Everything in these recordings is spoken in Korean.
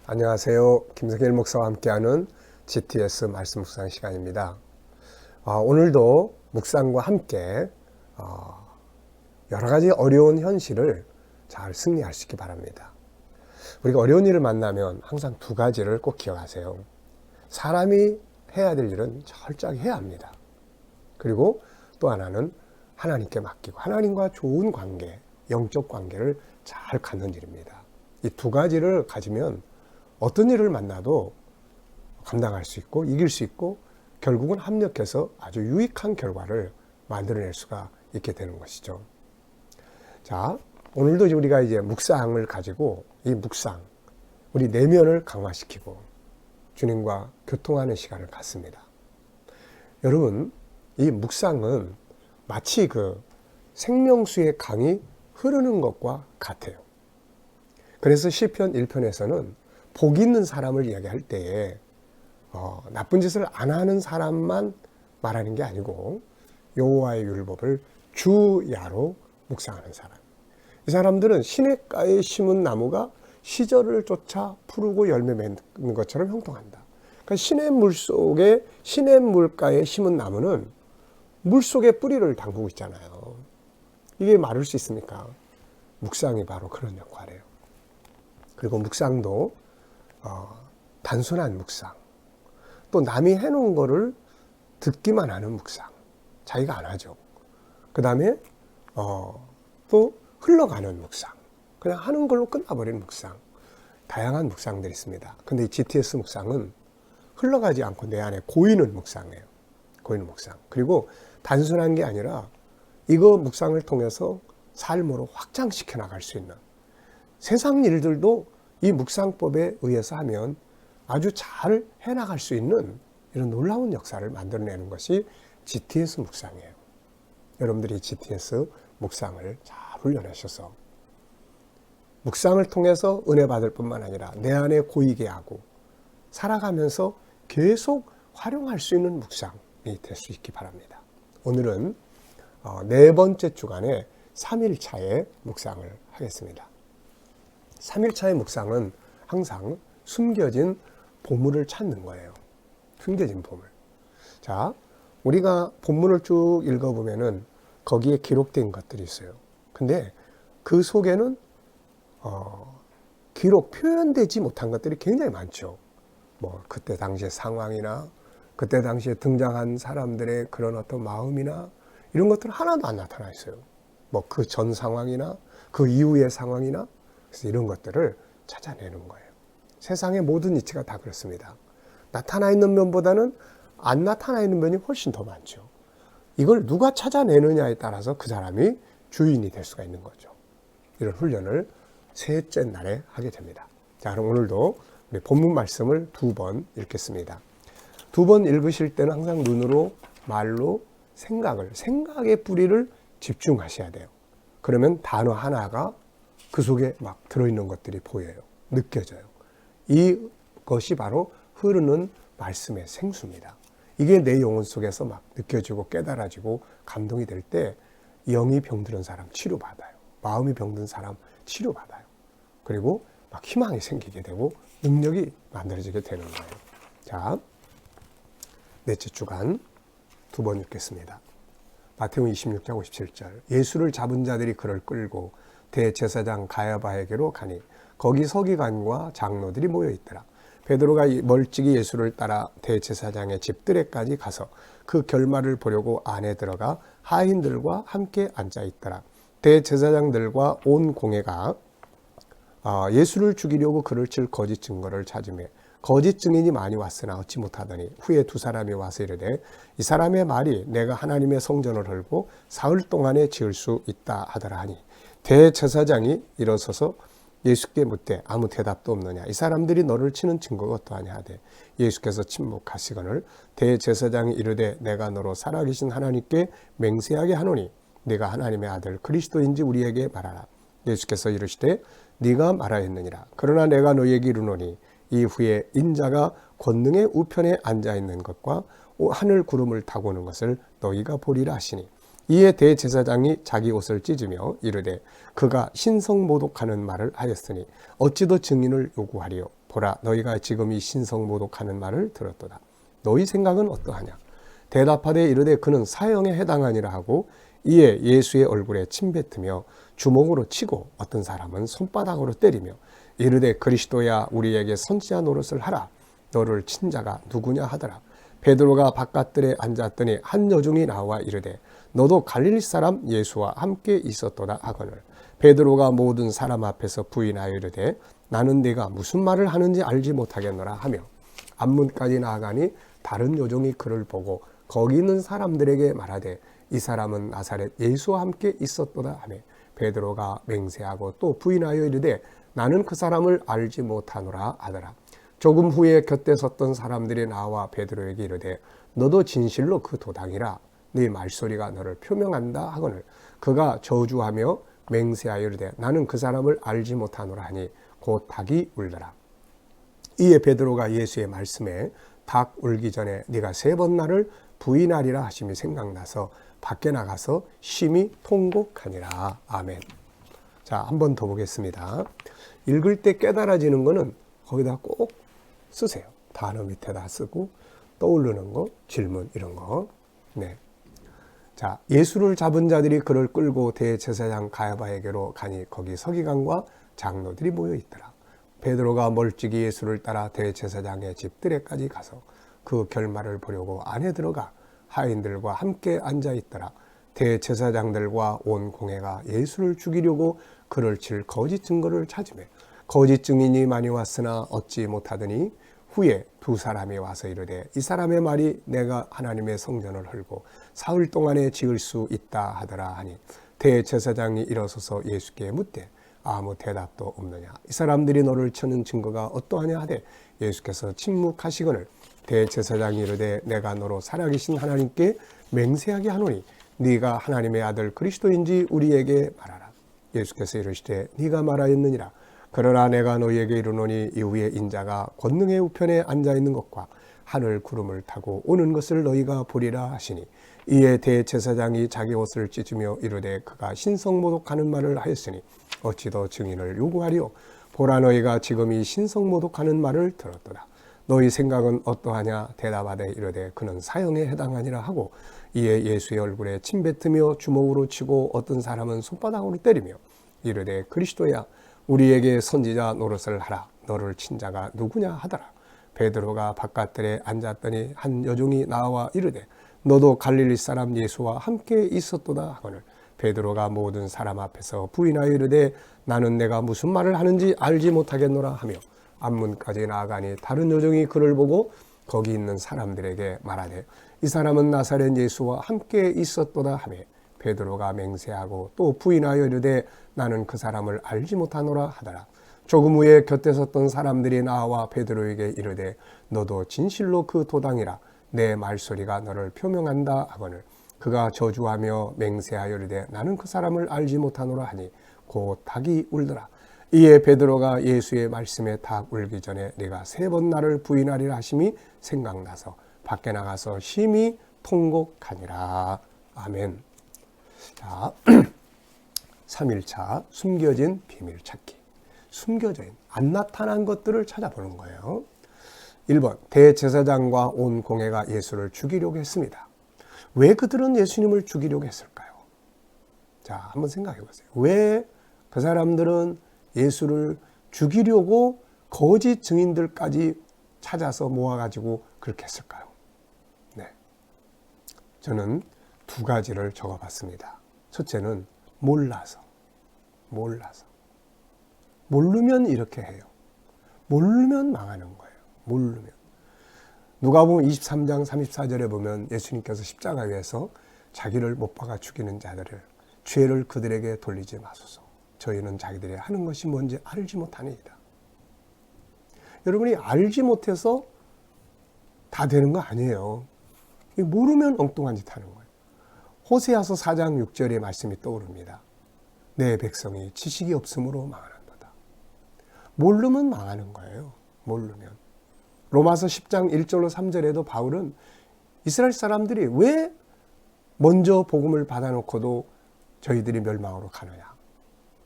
안녕하세요. 김성일 목사와 함께하는 GTS 말씀 묵상 시간입니다. 오늘도 묵상과 함께 여러 가지 어려운 현실을 잘 승리할 수 있기 바랍니다. 우리가 어려운 일을 만나면 항상 두 가지를 꼭 기억하세요. 사람이 해야 될 일은 철저하게 해야 합니다. 그리고 또 하나는 하나님께 맡기고 하나님과 좋은 관계, 영적 관계를 잘 갖는 일입니다. 이 두 가지를 가지면 어떤 일을 만나도 감당할 수 있고 이길 수 있고 결국은 합력해서 아주 유익한 결과를 만들어낼 수가 있게 되는 것이죠. 자, 오늘도 우리가 이제 묵상을 가지고 이 묵상, 우리 내면을 강화시키고 주님과 교통하는 시간을 갖습니다. 여러분, 이 묵상은 마치 그 생명수의 강이 흐르는 것과 같아요. 그래서 시편 1편에서는 복 있는 사람을 이야기할 때에 나쁜 짓을 안 하는 사람만 말하는 게 아니고 여호와의 율법을 주야로 묵상하는 사람. 이 사람들은 시냇가에 심은 나무가 시절을 쫓아 푸르고 열매 맺는 것처럼 형통한다. 그러니까 시냇물가에 심은 나무는 물속에 뿌리를 담그고 있잖아요. 이게 말할 수 있습니까? 묵상이 바로 그런 역할이에요. 그리고 묵상도 단순한 묵상, 또 남이 해놓은 거를 듣기만 하는 묵상, 자기가 안 하죠. 그 다음에 또 흘러가는 묵상, 그냥 하는 걸로 끝나버리는 묵상, 다양한 묵상들이 있습니다. 근데 이 GTS 묵상은 흘러가지 않고 내 안에 고이는 묵상이에요. 고이는 묵상. 그리고 단순한 게 아니라 이거 묵상을 통해서 삶으로 확장시켜 나갈 수 있는, 세상 일들도 이 묵상법에 의해서 하면 아주 잘 해나갈 수 있는 이런 놀라운 역사를 만들어내는 것이 GTS 묵상이에요. 여러분들이 GTS 묵상을 잘 훈련하셔서 묵상을 통해서 은혜 받을 뿐만 아니라 내 안에 고이게 하고 살아가면서 계속 활용할 수 있는 묵상이 될 수 있기 바랍니다. 오늘은 네 번째 주간에 3일차의 묵상을 하겠습니다. 3일차의 묵상은 항상 숨겨진 보물을 찾는 거예요. 숨겨진 보물. 자, 우리가 본문을 쭉 읽어보면은 거기에 기록된 것들이 있어요. 근데 그 속에는 표현되지 못한 것들이 굉장히 많죠. 뭐 그때 당시의 상황이나 그때 당시에 등장한 사람들의 그런 어떤 마음이나 이런 것들은 하나도 안 나타나 있어요. 뭐 그 전 상황이나 그 이후의 상황이나, 그래서 이런 것들을 찾아내는 거예요. 세상의 모든 이치가 다 그렇습니다. 나타나 있는 면보다는 안 나타나 있는 면이 훨씬 더 많죠. 이걸 누가 찾아내느냐에 따라서 그 사람이 주인이 될 수가 있는 거죠. 이런 훈련을 셋째 날에 하게 됩니다. 자, 그럼 오늘도 우리 본문 말씀을 2번 읽겠습니다. 2번 읽으실 때는 항상 눈으로, 말로, 생각의 뿌리를 집중하셔야 돼요. 그러면 단어 하나가 그 속에 막 들어있는 것들이 보여요. 느껴져요. 이것이 바로 흐르는 말씀의 생수입니다. 이게 내 영혼 속에서 막 느껴지고 깨달아지고 감동이 될 때 영이 병든 사람 치료받아요. 마음이 병든 사람 치료받아요. 그리고 막 희망이 생기게 되고 능력이 만들어지게 되는 거예요. 자, 넷째 주간 2번 읽겠습니다. 마태복음 26장 57절. 예수를 잡은 자들이 그를 끌고 대제사장 가야바에게로 가니 거기 서기관과 장로들이 모여 있더라. 베드로가 멀찍이 예수를 따라 대제사장의 집들에까지 가서 그 결말을 보려고 안에 들어가 하인들과 함께 앉아 있더라. 대제사장들과 온 공회가 예수를 죽이려고 그를 칠 거짓 증거를 찾으며 거짓 증인이 많이 왔으나 얻지 못하더니 후에 두 사람이 와서 이르되 이 사람의 말이 내가 하나님의 성전을 헐고 사흘 동안에 지을 수 있다 하더라 하니 대제사장이 일어서서 예수께 묻되 아무 대답도 없느냐. 이 사람들이 너를 치는 증거가 어떠하냐 하되 예수께서 침묵하시거늘 대제사장이 이르되 내가 너로 살아계신 하나님께 맹세하게 하노니 네가 하나님의 아들 그리스도인지 우리에게 말하라. 예수께서 이르시되 네가 말하였느니라. 그러나 내가 너희에게 이르노니 이후에 인자가 권능의 우편에 앉아있는 것과 하늘 구름을 타고 오는 것을 너희가 보리라 하시니 이에 대제사장이 자기 옷을 찢으며 이르되 그가 신성모독하는 말을 하였으니 어찌 더 증인을 요구하리요. 보라 너희가 지금 이 신성모독하는 말을 들었도다. 너희 생각은 어떠하냐? 대답하되 이르되 그는 사형에 해당하니라 하고 이에 예수의 얼굴에 침뱉으며 주먹으로 치고 어떤 사람은 손바닥으로 때리며 이르되 그리스도야 우리에게 선지자 노릇을 하라. 너를 친 자가 누구냐 하더라. 베드로가 바깥들에 앉았더니 한 여종이 나와 이르되 너도 갈릴리 사람 예수와 함께 있었도다 하거늘 베드로가 모든 사람 앞에서 부인하여 이르되 나는 네가 무슨 말을 하는지 알지 못하겠노라 하며 앞문까지 나아가니 다른 여종이 그를 보고 거기 있는 사람들에게 말하되 이 사람은 나사렛 예수와 함께 있었도다 하며 베드로가 맹세하고 또 부인하여 이르되 나는 그 사람을 알지 못하노라 하더라. 조금 후에 곁에 섰던 사람들이 나와 베드로에게 이르되 너도 진실로 그 도당이라 네 말소리가 너를 표명한다 하거늘 그가 저주하며 맹세하여 이르되 나는 그 사람을 알지 못하노라 하니 곧 닭이 울더라. 이에 베드로가 예수의 말씀에 닭 울기 전에 네가 3번 나를 부인하리라 하심이 생각나서 밖에 나가서 심히 통곡하니라. 아멘. 자, 한 번 더 보겠습니다. 읽을 때 깨달아지는 거는 거기다 꼭 쓰세요. 단어 밑에다 쓰고 떠오르는 거, 질문 이런 거. 네. 자, 예수를 잡은 자들이 그를 끌고 대제사장 가야바에게로 가니 거기 서기관과 장로들이 모여 있더라. 베드로가 멀찍이 예수를 따라 대제사장의 집들에까지 가서 그 결말을 보려고 안에 들어가 하인들과 함께 앉아 있더라. 대제사장들과 온 공회가 예수를 죽이려고 그를 칠 거짓 증거를 찾으며 거짓 증인이 많이 왔으나 얻지 못하더니 후에 2 사람이 와서 이르되 이 사람의 말이 내가 하나님의 성전을 헐고 사흘 동안에 지을 수 있다 하더라 하니 대제사장이 일어서서 예수께 묻되 아무 대답도 없느냐 이 사람들이 너를 치는 증거가 어떠하냐 하되 예수께서 침묵하시거늘 대제사장이 이르되 내가 너로 살아계신 하나님께 맹세하게 하노니 네가 하나님의 아들 그리스도인지 우리에게 말하라. 예수께서 이르시되 네가 말하였느니라. 그러나 내가 너희에게 이르노니 이후에 인자가 권능의 우편에 앉아있는 것과 하늘 구름을 타고 오는 것을 너희가 보리라 하시니 이에 대제사장이 자기 옷을 찢으며 이르되 그가 신성모독하는 말을 하였으니 어찌 더 증인을 요구하리요. 보라 너희가 지금 이 신성모독하는 말을 들었도다. 너희 생각은 어떠하냐 대답하되 이르되 그는 사형에 해당하니라 하고 이에 예수의 얼굴에 침뱉으며 주먹으로 치고 어떤 사람은 손바닥으로 때리며 이르되 그리스도야 우리에게 선지자 노릇을 하라. 너를 친 자가 누구냐 하더라. 베드로가 바깥들에 앉았더니 한 여종이 나와 이르되 너도 갈릴리 사람 예수와 함께 있었도다 하거늘 베드로가 모든 사람 앞에서 부인하여 이르되 나는 내가 무슨 말을 하는지 알지 못하겠노라 하며 앞문까지 나아가니 다른 여종이 그를 보고 거기 있는 사람들에게 말하되 이 사람은 나사렛 예수와 함께 있었도다 하며 베드로가 맹세하고 또 부인하여 이르되 나는 그 사람을 알지 못하노라 하더라. 조금 후에 곁에 섰던 사람들이 나와 베드로에게 이르되 너도 진실로 그 도당이라 내 말소리가 너를 표명한다 하거늘 그가 저주하며 맹세하여 이르되 나는 그 사람을 알지 못하노라 하니 곧 닭이 울더라. 이에 베드로가 예수의 말씀에 닭 울기 전에 네가 3번 나를 부인하리라 하심이 생각나서 밖에 나가서 심히 통곡하니라. 아멘. 자, 3일차 숨겨진 비밀 찾기. 숨겨져 있는 안 나타난 것들을 찾아보는 거예요. 1번 대제사장과 온 공회가 예수를 죽이려고 했습니다. 왜 그들은 예수님을 죽이려고 했을까요? 자, 한번 생각해 보세요. 왜 그 사람들은 예수를 죽이려고 거짓 증인들까지 찾아서 모아가지고 그렇게 했을까요? 네, 저는 2가지를 적어봤습니다. 첫째는 몰라서. 모르면 이렇게 해요. 모르면 망하는 거예요. 모르면. 누가복음 23장 34절에 보면 예수님께서 십자가에서 자기를 못 박아 죽이는 자들을 죄를 그들에게 돌리지 마소서. 저희는 자기들이 하는 것이 뭔지 알지 못하니이다. 여러분이 알지 못해서 다 되는 거 아니에요. 모르면 엉뚱한 짓 하는 거예요. 호세아서 4장 6절의 말씀이 떠오릅니다. 내 백성이 지식이 없으므로 망하는도다. 모르면 망하는 거예요. 모르면. 로마서 10장 1절로 3절에도 바울은 이스라엘 사람들이 왜 먼저 복음을 받아놓고도 저희들이 멸망으로 가느냐.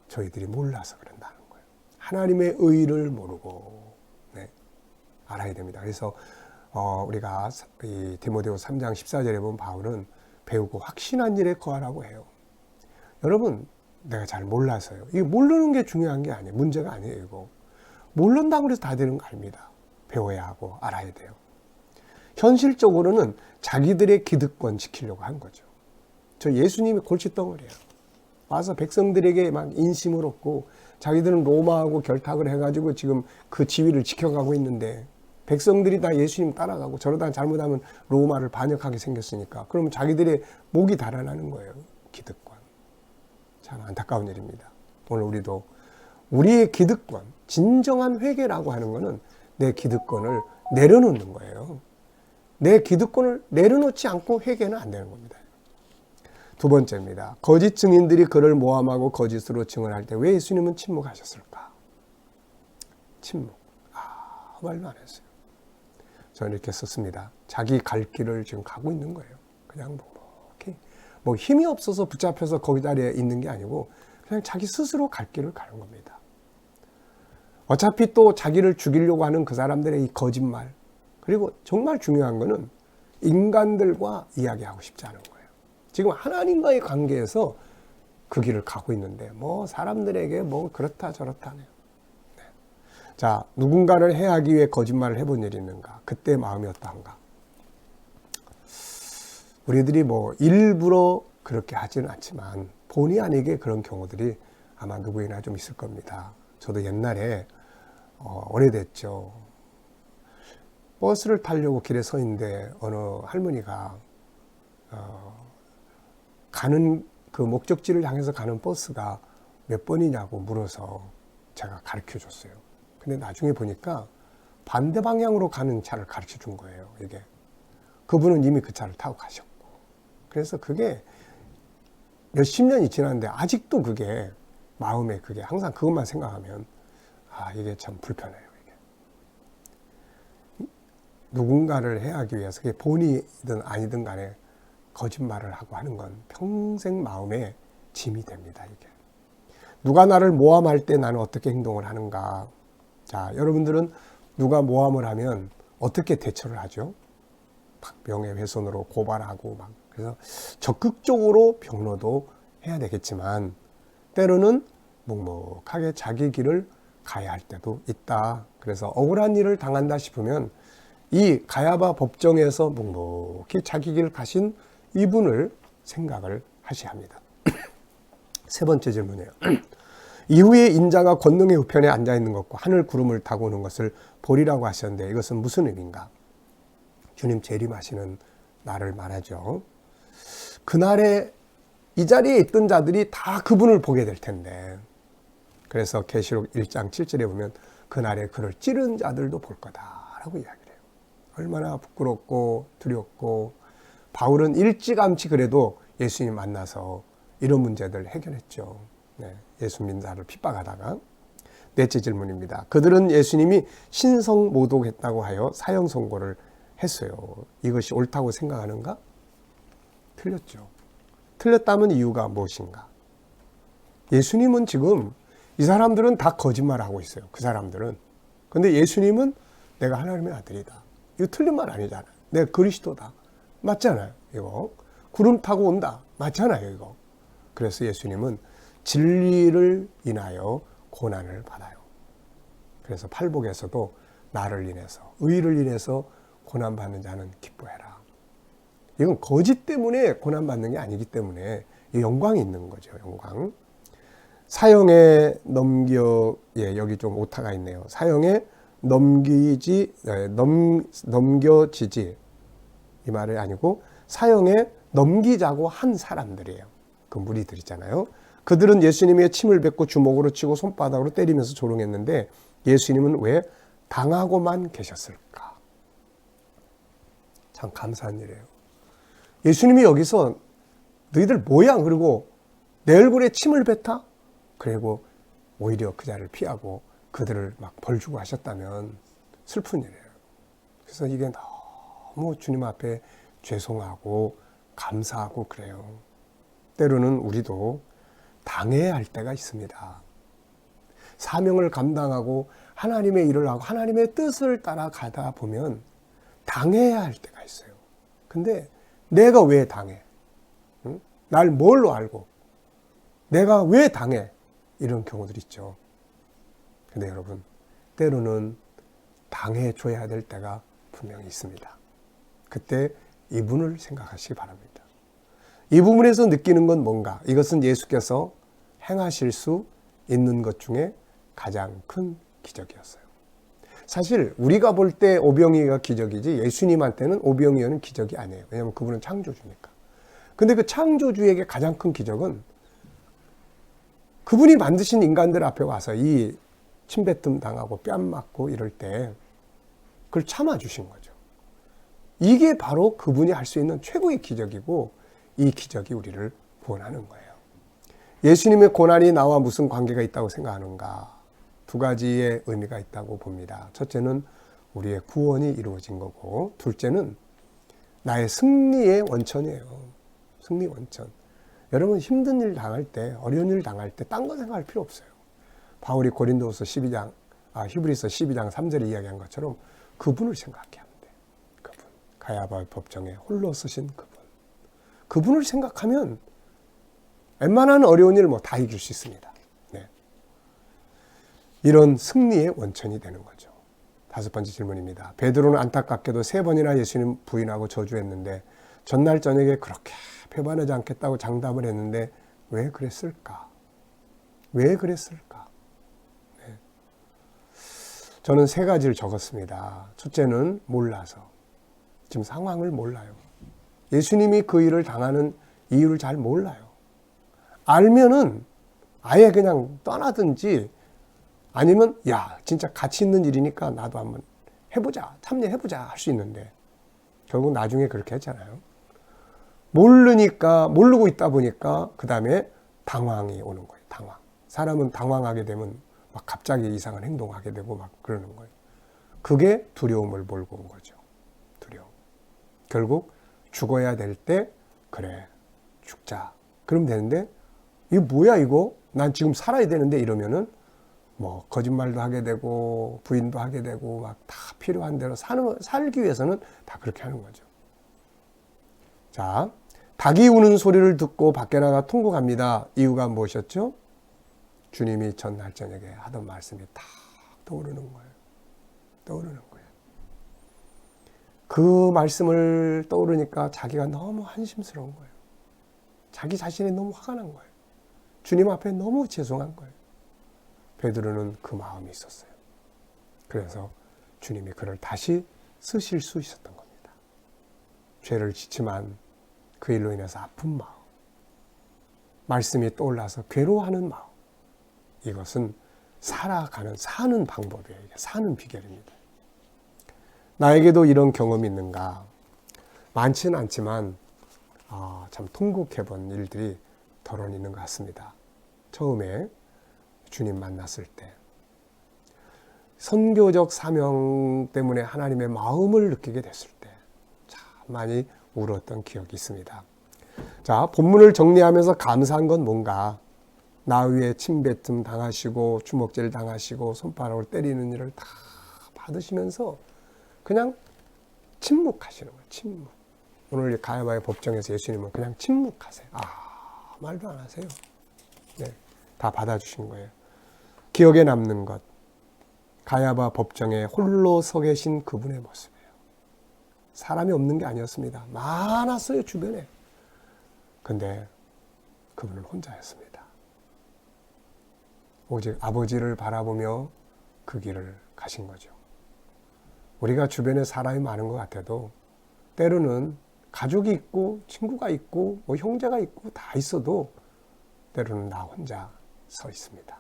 저희들이 몰라서 그런다는 거예요. 하나님의 의를 모르고. 네. 알아야 됩니다. 그래서 우리가 이 디모데후서 3장 14절에 보면 바울은 배우고 확신한 일에 거하라고 해요. 여러분, 내가 잘 몰라서요. 이게 모르는 게 중요한 게 아니에요. 문제가 아니에요. 이거 모른다고 해서 다 되는 거 아닙니다. 배워야 하고 알아야 돼요. 현실적으로는 자기들의 기득권 지키려고 한 거죠. 저 예수님이 골칫덩어리예요. 와서 백성들에게 막 인심을 얻고 자기들은 로마하고 결탁을 해가지고 지금 그 지위를 지켜가고 있는데 백성들이 다 예수님 따라가고 저러다 잘못하면 로마를 반역하게 생겼으니까 그러면 자기들의 목이 달아나는 거예요. 기득권. 참 안타까운 일입니다. 오늘 우리도 우리의 기득권, 진정한 회개라고 하는 것은 내 기득권을 내려놓는 거예요. 내 기득권을 내려놓지 않고 회개는 안 되는 겁니다. 두 번째입니다. 거짓 증인들이 그를 모함하고 거짓으로 증언할 때 왜 예수님은 침묵하셨을까? 침묵. 아무 말도 안 했어요. 저는 이렇게 썼습니다. 자기 갈 길을 지금 가고 있는 거예요. 그냥 뭐 힘이 없어서 붙잡혀서 거기 자리에 있는 게 아니고 그냥 자기 스스로 갈 길을 가는 겁니다. 어차피 또 자기를 죽이려고 하는 그 사람들의 이 거짓말, 그리고 정말 중요한 거는 인간들과 이야기하고 싶지 않은 거예요. 지금 하나님과의 관계에서 그 길을 가고 있는데 뭐 사람들에게 뭐 그렇다 저렇다네요. 네. 자, 누군가를 해하기 위해 거짓말을 해본 일이 있는가? 그때 마음이 어떠한가? 우리들이 뭐 일부러 그렇게 하지는 않지만 본의 아니게 그런 경우들이 아마 누구이나 좀 있을 겁니다. 저도 옛날에 오래됐죠. 버스를 타려고 길에 서 있는데 어느 할머니가 가는 그 목적지를 향해서 가는 버스가 몇 번이냐고 물어서 제가 가르쳐 줬어요. 근데 나중에 보니까 반대 방향으로 가는 차를 가르쳐 준 거예요. 이게 그분은 이미 그 차를 타고 가셨고, 그래서 그게 몇십 년이 지났는데 아직도 그게 마음에 그게 항상 그것만 생각하면 이게 참 불편해요. 이게 누군가를 해하기 위해서 그게 본이든 아니든 간에 거짓말을 하고 하는 건 평생 마음에 짐이 됩니다. 이게 누가 나를 모함할 때 나는 어떻게 행동을 하는가? 자, 여러분들은 누가 모함을 하면 어떻게 대처를 하죠? 명예훼손으로 고발하고 막, 그래서 적극적으로 병로도 해야 되겠지만 때로는 묵묵하게 자기 길을 가야 할 때도 있다. 그래서 억울한 일을 당한다 싶으면 이 가야바 법정에서 묵묵히 자기 길을 가신 이분을 생각을 하셔야 합니다. 세 번째 질문이에요. 이후에 인자가 권능의 우편에 앉아있는 것과 하늘 구름을 타고 오는 것을 보리라고 하셨는데 이것은 무슨 의미인가? 주님 재림하시는 날을 말하죠. 그날에 이 자리에 있던 자들이 다 그분을 보게 될 텐데, 그래서 계시록 1장 7절에 보면 그날에 그를 찌른 자들도 볼 거다라고 이야기를 해요. 얼마나 부끄럽고 두렵고. 바울은 일찌감치 그래도 예수님 만나서 이런 문제들 해결했죠. 네, 예수 믿는 자를 핍박하다가. 넷째 질문입니다. 그들은 예수님이 신성모독했다고 하여 사형 선고를 했어요. 이것이 옳다고 생각하는가? 틀렸죠. 틀렸다면 이유가 무엇인가? 예수님은 지금 이 사람들은 다 거짓말하고 있어요. 그 사람들은. 근데 예수님은 내가 하나님의 아들이다. 이거 틀린 말 아니잖아요. 내가 그리스도다. 맞잖아요. 이거 구름 타고 온다. 맞잖아요. 이거. 그래서 예수님은 진리를 인하여 고난을 받아요. 그래서 팔복에서도 나를 인해서, 의를 인해서 고난받는 자는 기뻐해라. 이건 거짓 때문에 고난받는 게 아니기 때문에 영광이 있는 거죠. 영광. 사형에 여기 좀 오타가 있네요. 사형에 넘겨지지. 이 말이 아니고 사형에 넘기자고 한 사람들이에요. 그 무리들 있잖아요. 그들은 예수님의 침을 뱉고 주먹으로 치고 손바닥으로 때리면서 조롱했는데 예수님은 왜 당하고만 계셨을까? 참 감사한 일이에요. 예수님이 여기서 너희들 뭐야? 그리고 내 얼굴에 침을 뱉어? 그리고 오히려 그 자를 피하고 그들을 막 벌주고 하셨다면 슬픈 일이에요. 그래서 이게 너무 주님 앞에 죄송하고 감사하고 그래요. 때로는 우리도 당해야 할 때가 있습니다. 사명을 감당하고 하나님의 일을 하고 하나님의 뜻을 따라가다 보면 당해야 할 때가 있어요. 근데 내가 왜 당해? 응? 날 뭘로 알고? 내가 왜 당해? 이런 경우들 있죠. 근데 여러분, 때로는 당해줘야 될 때가 분명히 있습니다. 그때 이분을 생각하시기 바랍니다. 이 부분에서 느끼는 건 뭔가? 이것은 예수께서 행하실 수 있는 것 중에 가장 큰 기적이었어요. 사실 우리가 볼 때 오병이어가 기적이지 예수님한테는 오병이어는 기적이 아니에요. 왜냐하면 그분은 창조주니까. 근데 그 창조주에게 가장 큰 기적은 그분이 만드신 인간들 앞에 와서 이 침뱉음 당하고 뺨 맞고 이럴 때 그걸 참아주신 거죠. 이게 바로 그분이 할 수 있는 최고의 기적이고 이 기적이 우리를 구원하는 거예요. 예수님의 고난이 나와 무슨 관계가 있다고 생각하는가? 두 가지의 의미가 있다고 봅니다. 첫째는 우리의 구원이 이루어진 거고, 둘째는 나의 승리의 원천이에요. 승리 원천. 여러분 힘든 일 당할 때, 어려운 일 당할 때 딴 거 생각할 필요 없어요. 바울이 고린도후서 12장, 히브리서 12장 3절에 이야기한 것처럼 그분을 생각해야 합니다. 그분. 가야바 법정에 홀로 서신 그분. 그분을 생각하면 웬만한 어려운 일 뭐 다 이길 수 있습니다. 네. 이런 승리의 원천이 되는 거죠. 다섯 번째 질문입니다. 베드로는 안타깝게도 3번이나 예수님 부인하고 저주했는데 전날 저녁에 그렇게 배반하지 않겠다고 장담을 했는데 왜 그랬을까? 왜 그랬을까? 네. 저는 3가지를 적었습니다. 첫째는 몰라서. 지금 상황을 몰라요. 예수님이 그 일을 당하는 이유를 잘 몰라요. 알면은 아예 그냥 떠나든지 아니면 야 진짜 가치 있는 일이니까 나도 한번 해보자, 참여해보자 할 수 있는데 결국 나중에 그렇게 했잖아요. 모르고 있다 보니까 그 다음에 당황이 오는 거예요. 당황. 사람은 당황하게 되면 막 갑자기 이상한 행동하게 되고 막 그러는 거예요. 그게 두려움을 몰고 온 거죠. 두려움. 결국 죽어야 될 때 그래 죽자. 그러면 되는데 이거 뭐야 이거? 난 지금 살아야 되는데 이러면은 뭐 거짓말도 하게 되고 부인도 하게 되고 막 다 필요한 대로 살기 위해서는 다 그렇게 하는 거죠. 자, 닭이 우는 소리를 듣고 밖에 나가 통곡합니다. 이유가 무엇이었죠? 주님이 전날 저녁에 하던 말씀이 다 떠오르는 거예요. 떠오르는 거예요. 그 말씀을 떠오르니까 자기가 너무 한심스러운 거예요. 자기 자신이 너무 화가 난 거예요. 주님 앞에 너무 죄송한 거예요. 베드로는 그 마음이 있었어요. 그래서 주님이 그를 다시 쓰실 수 있었던 겁니다. 죄를 짓지만 그 일로 인해서 아픈 마음, 말씀이 떠올라서 괴로워하는 마음, 이것은 사는 방법이에요. 사는 비결입니다. 나에게도 이런 경험이 있는가? 많지는 않지만 참 통곡해본 일들이 덜어는 있는 것 같습니다. 처음에 주님 만났을 때 선교적 사명 때문에 하나님의 마음을 느끼게 됐을 때 참 많이 울었던 기억이 있습니다. 자, 본문을 정리하면서 감사한 건 뭔가? 나 위에 침뱉음 당하시고 주먹질 당하시고 손바닥으로 때리는 일을 다 받으시면서 그냥 침묵하시는 거예요. 침묵. 오늘 가야바의 법정에서 예수님은 그냥 침묵하세요. 말도 안 하세요. 네, 다 받아주신 거예요. 기억에 남는 것. 가야바 법정에 홀로 서 계신 그분의 모습이에요. 사람이 없는 게 아니었습니다. 많았어요, 주변에. 근데 그분은 혼자였습니다. 오직 아버지를 바라보며 그 길을 가신 거죠. 우리가 주변에 사람이 많은 것 같아도 때로는 가족이 있고 친구가 있고 뭐 형제가 있고 다 있어도 때로는 나 혼자 서 있습니다.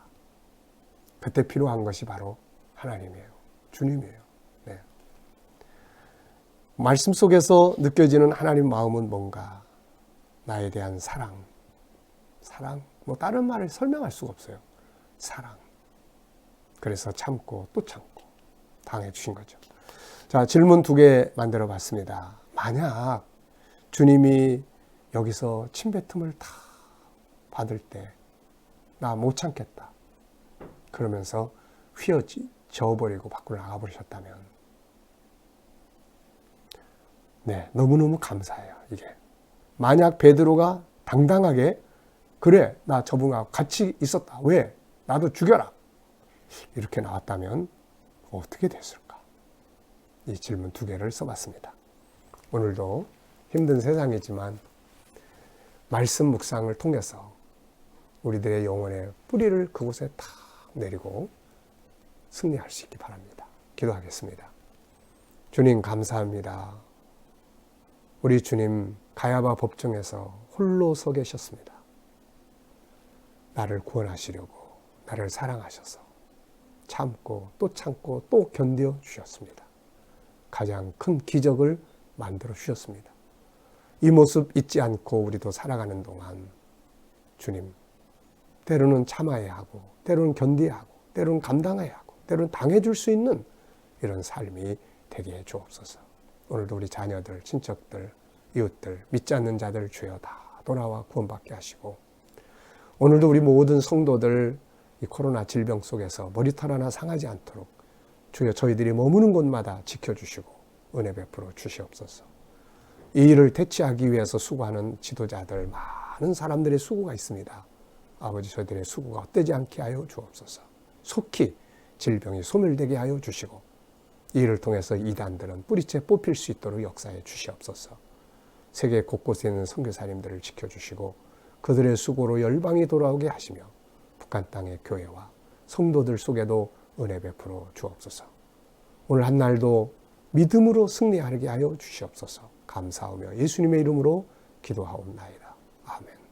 그때 필요한 것이 바로 하나님이에요. 주님이에요. 네. 말씀 속에서 느껴지는 하나님 마음은 뭔가? 나에 대한 사랑. 뭐 다른 말을 설명할 수가 없어요. 사랑. 그래서 참고 또 참고 당해 주신 거죠. 자, 질문 2개 만들어 봤습니다. 만약 주님이 여기서 침뱉음을 다 받을 때 나 못 참겠다. 그러면서 휘어지고 저어버리고 밖으로 나가버리셨다면, 네, 너무너무 감사해요. 이게 만약 베드로가 당당하게 그래, 나 저분하고 같이 있었다, 왜? 나도 죽여라, 이렇게 나왔다면 어떻게 됐을까? 이 질문 두 개를 써봤습니다. 오늘도 힘든 세상이지만 말씀 묵상을 통해서 우리들의 영혼의 뿌리를 그곳에 다 내리고 승리할 수 있기 바랍니다. 기도하겠습니다. 주님 감사합니다. 우리 주님 가야바 법정에서 홀로 서 계셨습니다. 나를 구원하시려고, 나를 사랑하셔서 참고 또 견뎌 주셨습니다. 가장 큰 기적을 만들어 주셨습니다. 이 모습 잊지 않고 우리도 살아가는 동안 주님, 때로는 참아야 하고, 때로는 견뎌야 하고, 때로는 감당해야 하고, 때로는 당해줄 수 있는 이런 삶이 되게 해 주옵소서. 오늘도 우리 자녀들, 친척들, 이웃들, 믿지 않는 자들 주여 다 돌아와 구원받게 하시고, 오늘도 우리 모든 성도들 이 코로나 질병 속에서 머리털 하나 상하지 않도록 주여 저희들이 머무는 곳마다 지켜주시고 은혜 베풀어 주시옵소서. 이 일을 대체하기 위해서 수고하는 지도자들, 많은 사람들의 수고가 있습니다. 아버지, 저희들의 수고가 헛되지 않게 하여 주옵소서. 속히 질병이 소멸되게 하여 주시고, 이 일을 통해서 이단들은 뿌리째 뽑힐 수 있도록 역사해 주시옵소서. 세계 곳곳에 있는 선교사님들을 지켜주시고 그들의 수고로 열방이 돌아오게 하시며 북한 땅의 교회와 성도들 속에도 은혜 베풀어 주옵소서. 오늘 한 날도 믿음으로 승리하게 하여 주시옵소서. 감사하며 예수님의 이름으로 기도하옵나이다. 아멘.